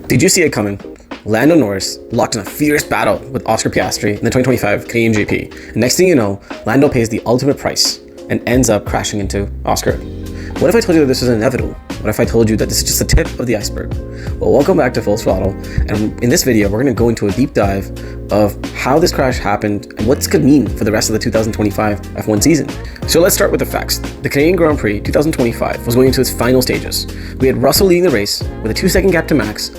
Did you see it coming? Lando Norris locked in a fierce battle with Oscar Piastri in the 2025 Canadian GP. And next thing you know, Lando pays the ultimate price and ends up crashing into Oscar. What if I told you that this was inevitable? What if I told you that this is just the tip of the iceberg? Well, welcome back to Full Throttle. And in this video, we're going to go into a deep dive of how this crash happened and what this could mean for the rest of the 2025 F1 season. So let's start with the facts. The Canadian Grand Prix 2025 was going into its final stages. We had Russell leading the race with a 2-second gap to Max.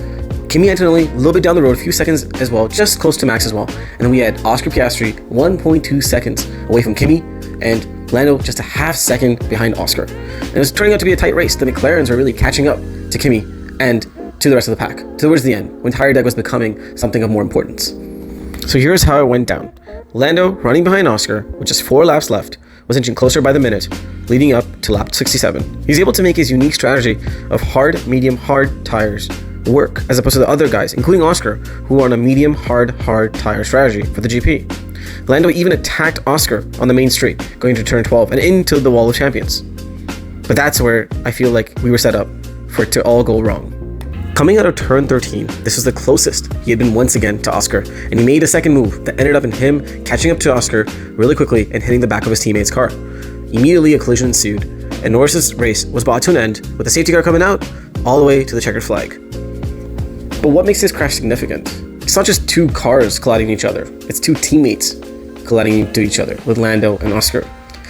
Kimi Antonelli a little bit down the road, a few seconds as well, just close to Max as well. And then we had Oscar Piastri 1.2 seconds away from Kimi, and Lando just a half second behind Oscar. And it was turning out to be a tight race. The McLarens were really catching up to Kimi and to the rest of the pack, towards the end, when tire deck was becoming something of more importance. So here's how it went down. Lando, running behind Oscar, with just 4 laps left, was inching closer by the minute, leading up to lap 67. He's able to make his unique strategy of hard, medium, hard tires work, as opposed to the other guys, including Oscar, who were on a medium, hard tire strategy for the GP. Lando even attacked Oscar on the main straight, going to turn 12 and into the wall of champions. But that's where I feel like we were set up for it to all go wrong. Coming out of turn 13, this was the closest he had been once again to Oscar, and he made a second move that ended up in him catching up to Oscar really quickly and hitting the back of his teammate's car. Immediately a collision ensued, and Norris's race was brought to an end with the safety car coming out all the way to the checkered flag. But what makes this crash significant? It's not just 2 cars colliding each other, it's 2 teammates colliding into each other with Lando and Oscar.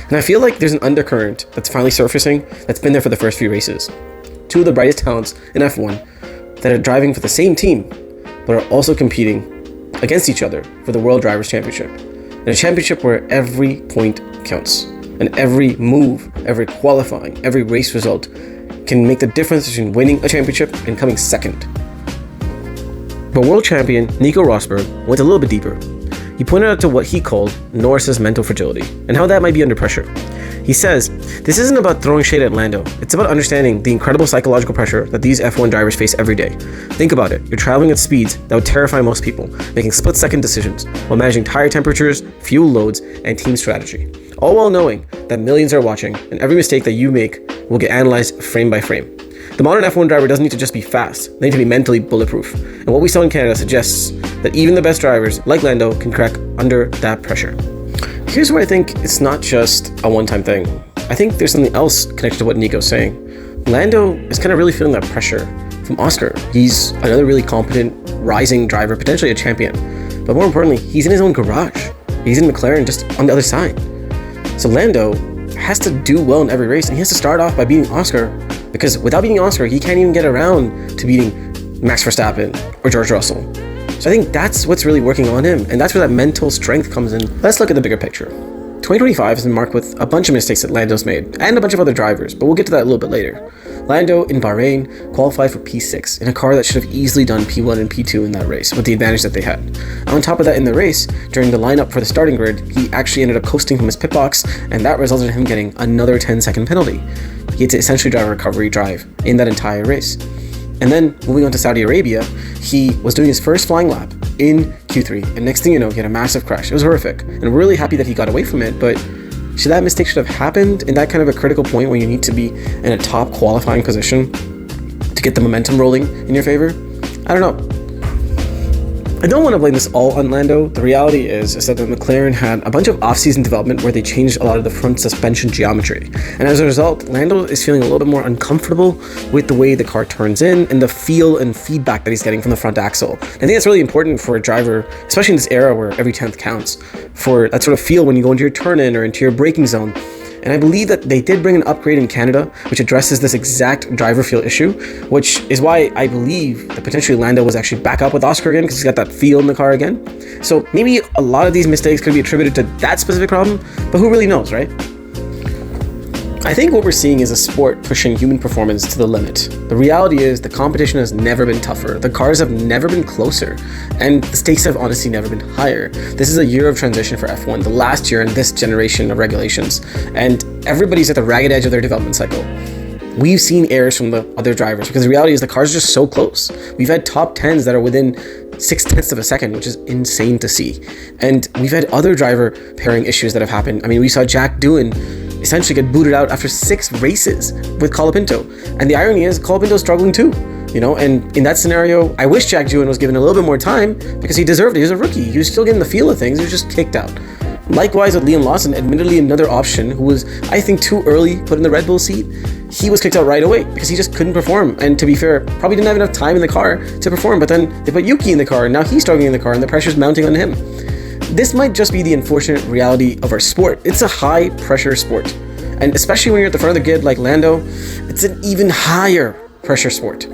And I feel like there's an undercurrent that's finally surfacing that's been there for the first few races. 2 of the brightest talents in F1 that are driving for the same team, but are also competing against each other for the World Drivers' Championship. And a championship where every point counts, and every move, every qualifying, every race result can make the difference between winning a championship and coming second. But world champion Nico Rosberg went a little bit deeper. He pointed out to what he called Norris's mental fragility and how that might be under pressure. He says, this isn't about throwing shade at Lando, it's about understanding the incredible psychological pressure that these F1 drivers face every day. Think about it, you're traveling at speeds that would terrify most people, making split-second decisions while managing tire temperatures, fuel loads, and team strategy. All while knowing that millions are watching and every mistake that you make will get analyzed frame by frame. The modern F1 driver doesn't need to just be fast, they need to be mentally bulletproof. And what we saw in Canada suggests that even the best drivers, like Lando, can crack under that pressure. Here's where I think it's not just a one-time thing. I think there's something else connected to what Nico's saying. Lando is kind of really feeling that pressure from Oscar. He's another really competent, rising driver, potentially a champion. But more importantly, he's in his own garage. He's in McLaren just on the other side. So Lando has to do well in every race, and he has to start off by beating Oscar, because without beating Oscar, he can't even get around to beating Max Verstappen or George Russell. So I think that's what's really working on him, and that's where that mental strength comes in. Let's look at the bigger picture. 2025 has been marked with a bunch of mistakes that Lando's made, and a bunch of other drivers, but we'll get to that a little bit later. Lando in Bahrain qualified for P6 in a car that should have easily done P1 and P2 in that race with the advantage that they had. On top of that, in the race, during the lineup for the starting grid, he actually ended up coasting from his pit box, and that resulted in him getting another 10-second penalty. He had to essentially drive a recovery drive in that entire race. And then moving on to Saudi Arabia, he was doing his first flying lap in Q3, and next thing you know, he had a massive crash. It was horrific, and I'm really happy that he got away from it, but that mistake should have happened in that kind of a critical point when you need to be in a top qualifying position to get the momentum rolling in your favor? I don't know. I don't want to blame this all on Lando. The reality is that the McLaren had a bunch of off-season development where they changed a lot of the front suspension geometry. And as a result, Lando is feeling a little bit more uncomfortable with the way the car turns in and the feel and feedback that he's getting from the front axle. I think that's really important for a driver, especially in this era where every 10th counts, for that sort of feel when you go into your turn-in or into your braking zone. And I believe that they did bring an upgrade in Canada, which addresses this exact driver feel issue, which is why I believe that potentially Lando was actually back up with Oscar again, because he's got that feel in the car again. So maybe a lot of these mistakes could be attributed to that specific problem, but who really knows, right? I think what we're seeing is a sport pushing human performance to the limit. The reality is the competition has never been tougher, the cars have never been closer, and the stakes have honestly never been higher. This is a year of transition for F1, the last year in this generation of regulations, and everybody's at the ragged edge of their development cycle. We've seen errors from the other drivers because the reality is the cars are just so close. We've had top 10s that are within 0.6 of a second, which is insane to see. And we've had other driver pairing issues that have happened. I mean, we saw Jack Doohan essentially get booted out after 6 races with Colapinto. And the irony is, Colapinto's struggling too. And in that scenario, I wish Jack Doohan was given a little bit more time because he deserved it. He was a rookie. He was still getting the feel of things. He was just kicked out. Likewise with Lawson, admittedly another option who was, I think, too early put in the Red Bull seat. He was kicked out right away because he just couldn't perform. And to be fair, probably didn't have enough time in the car to perform. But then they put Yuki in the car and now he's struggling in the car and the pressure's mounting on him. This might just be the unfortunate reality of our sport. It's a high pressure sport. And especially when you're at the front of the grid like Lando, it's an even higher pressure sport.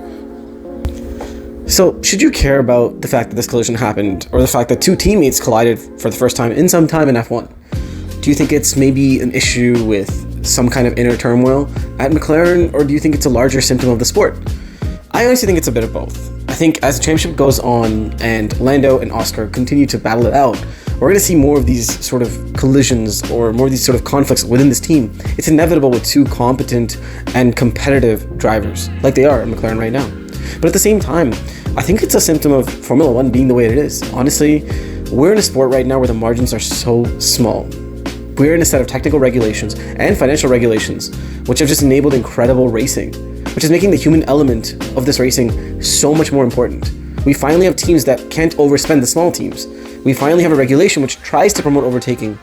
So, should you care about the fact that this collision happened, or the fact that two teammates collided for the first time in some time in F1? Do you think it's maybe an issue with some kind of inner turmoil at McLaren, or do you think it's a larger symptom of the sport? I honestly think it's a bit of both. I think as the championship goes on and Lando and Oscar continue to battle it out, we're going to see more of these sort of collisions or more of these sort of conflicts within this team. It's inevitable with two competent and competitive drivers, like they are at McLaren right now. But at the same time, I think it's a symptom of Formula One being the way it is. Honestly, we're in a sport right now where the margins are so small. We're in a set of technical regulations and financial regulations, which have just enabled incredible racing, which is making the human element of this racing so much more important. We finally have teams that can't overspend the small teams. We finally have a regulation which tries to promote overtaking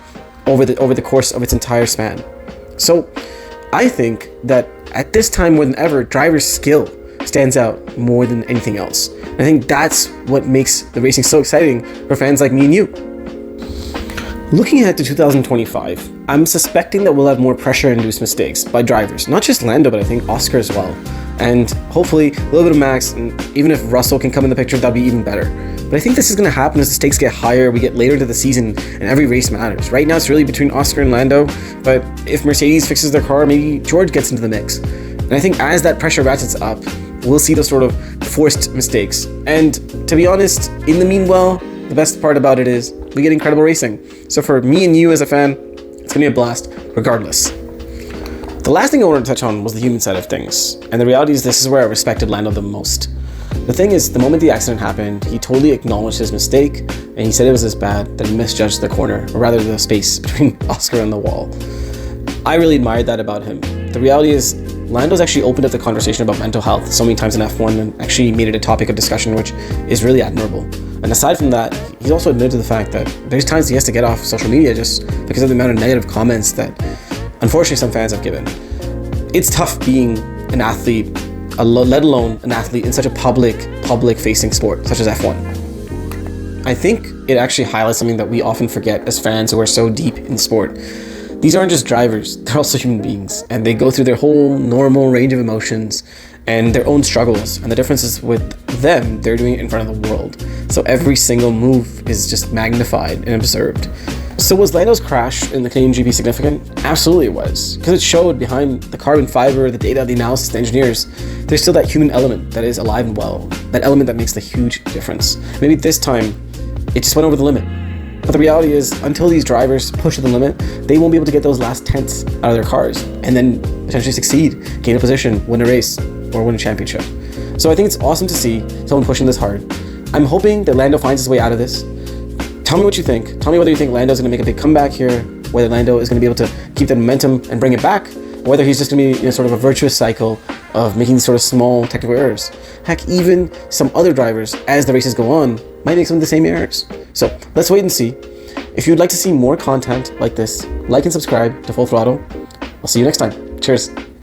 over the course of its entire span. So I think that at this time more than ever, driver's skill stands out more than anything else. I think that's what makes the racing so exciting for fans like me and you. Looking ahead to 2025, I'm suspecting that we'll have more pressure-induced mistakes by drivers, not just Lando, but I think Oscar as well. And hopefully a little bit of Max, and even if Russell can come in the picture, that'll be even better. But I think this is going to happen as the stakes get higher, we get later into the season, and every race matters. Right now it's really between Oscar and Lando, but if Mercedes fixes their car, maybe George gets into the mix. And I think as that pressure ratchets up, we'll see those sort of forced mistakes. And to be honest, in the meanwhile, the best part about it is we get incredible racing. So for me and you as a fan, it's gonna be a blast regardless. The last thing I wanted to touch on was the human side of things. And the reality is this is where I respected Lando the most. The thing is, the moment the accident happened, he totally acknowledged his mistake, and he said it was as bad that he misjudged the corner, or rather the space between Oscar and the wall. I really admired that about him. The reality is, Lando's actually opened up the conversation about mental health so many times in F1 and actually made it a topic of discussion, which is really admirable. And aside from that, he's also admitted to the fact that there's times he has to get off social media just because of the amount of negative comments that unfortunately some fans have given. It's tough being an athlete, let alone an athlete in such a public-facing sport such as F1. I think it actually highlights something that we often forget as fans who are so deep in sport. These aren't just drivers, they're also human beings, and they go through their whole normal range of emotions and their own struggles. And the difference is with them, they're doing it in front of the world. So every single move is just magnified and observed. So was Lando's crash in the Canadian GP significant? Absolutely it was, because it showed behind the carbon fiber, the data, the analysis, the engineers, there's still that human element that is alive and well, that element that makes the huge difference. Maybe this time, it just went over the limit. But the reality is, until these drivers push to the limit, they won't be able to get those last tenths out of their cars and then potentially succeed, gain a position, win a race, or win a championship. So I think it's awesome to see someone pushing this hard. I'm hoping that Lando finds his way out of this. Tell me what you think. Tell me whether you think Lando's going to make a big comeback here, whether Lando is going to be able to keep that momentum and bring it back, or whether he's just going to be in a sort of a virtuous cycle of making these sort of small technical errors. Heck, even some other drivers, as the races go on, might make some of the same errors. So let's wait and see. If you'd like to see more content like this, like and subscribe to Full Throttle. I'll see you next time. Cheers.